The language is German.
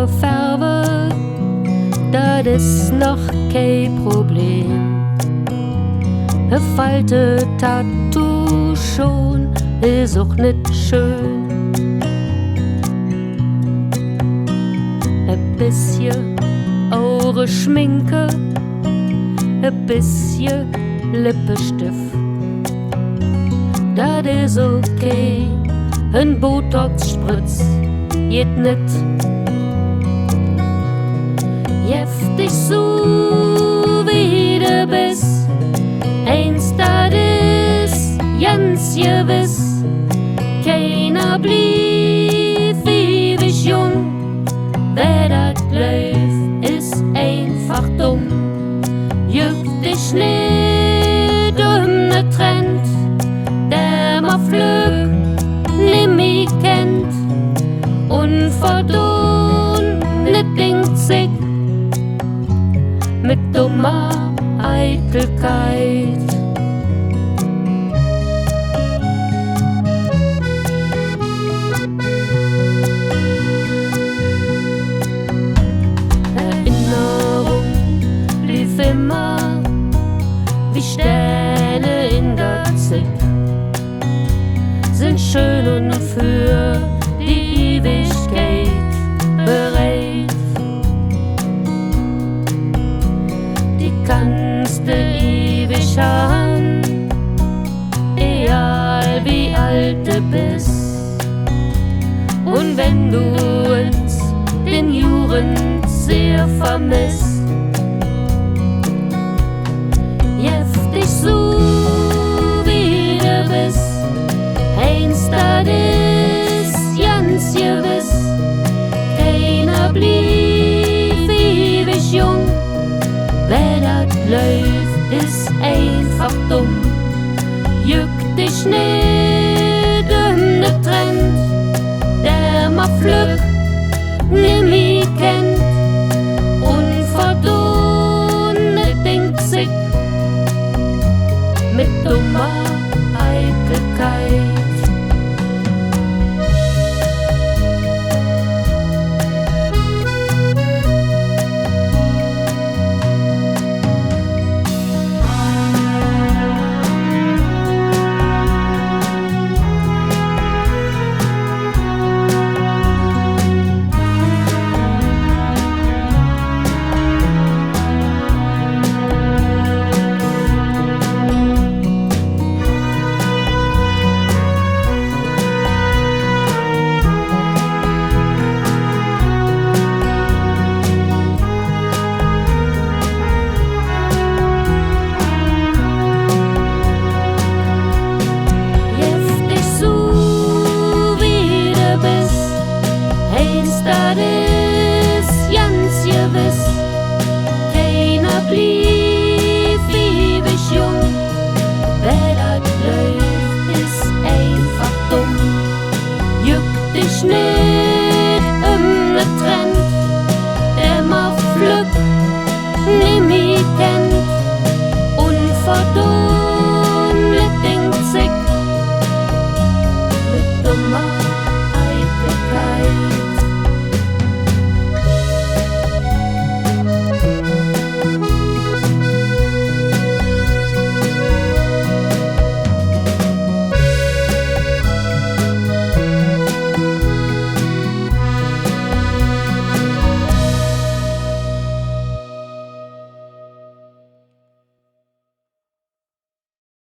Haare färbe, das ist noch kein Problem. Falte Tattoo schon, ist auch nicht schön. Ein bisschen eure Schminke, ein bisschen Lippenstift, das ist okay. Ein Botox-Spritz geht nicht. Jäftig so wie du bist, eins das ist ganz gewiss. Keiner blieb ewig jung, wer dat läuft, ist einfach dumm. Juckt dich nicht ne Trend, der ma Glück nimmi kennt. Unverdun ne denkt sich mit dummer Eitelkeit. Erinnerung lief immer wie Sterne in der Zeit, sind schön und für die Ewigkeit bereit. Die kannst du ewig haben, egal wie alt du bist. Und wenn du uns den Juren sehr vermisst, jäftig so wie du bist, eins das ist ganz gewiss. Keiner blieb ewig jung, wer dat läuft, ist einfach dumm. Juckt dich nicht ne Trend, der ma Glück nimmi kennt. Unverdun denkt sich mit dummer